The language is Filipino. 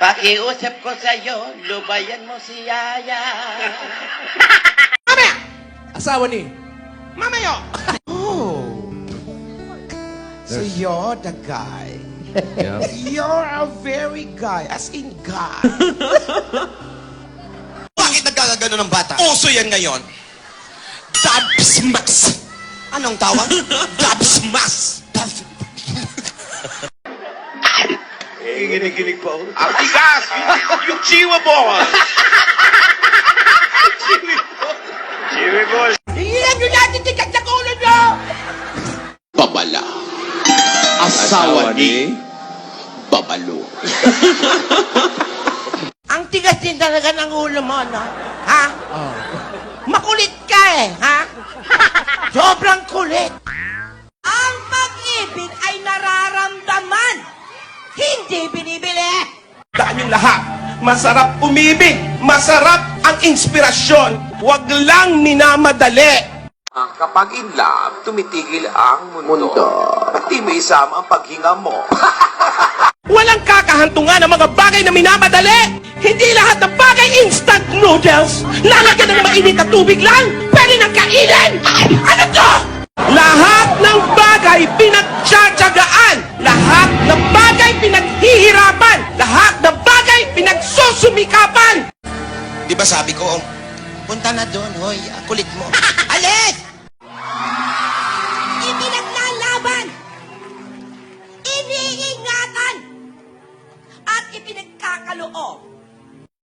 Pakiusap ko sa'yo, lubayan mo si Yaya. Mamaya! Asawa ni. Mamayo! Oh. So you're the guy. Yeah. You're a very guy. As in guy. Bakit nagkakagano ng bata? Uso yan ngayon. Dabsmas! Anong tawag? Dabsmas! Giniginig pa ako. Ang tigas! Yung chiwa ball! Chiwi ball! Hihiram nyo natin tikat sa ulo nyo! Babala. Asawa ni Babalo. Ang tigas din talaga ng ulo mo, no? Ha? Oh. Makulit ka eh, ha? Sobrang kulit. Ang pag-ibig ay nararamdaman, hindi binibili. Daan yung lahat. Masarap umibig. Masarap ang inspirasyon. Huwag lang minamadali. Kapag in love, tumitigil ang mundo. At di may isama ang paghinga mo. Walang kakahantungan ng mga bagay na minamadali. Hindi lahat ng bagay instant noodles. Lalagyan ng mainit na tubig lang. Pwede nang kainin. Ano to? Lahat ng bagay pinagtsatsagaan. Lahat ng bagay pinaghihirapan. Lahat ng bagay pinagsusumikapan. Di ba sabi ko, punta na doon, hoy, kulit mo. Alis!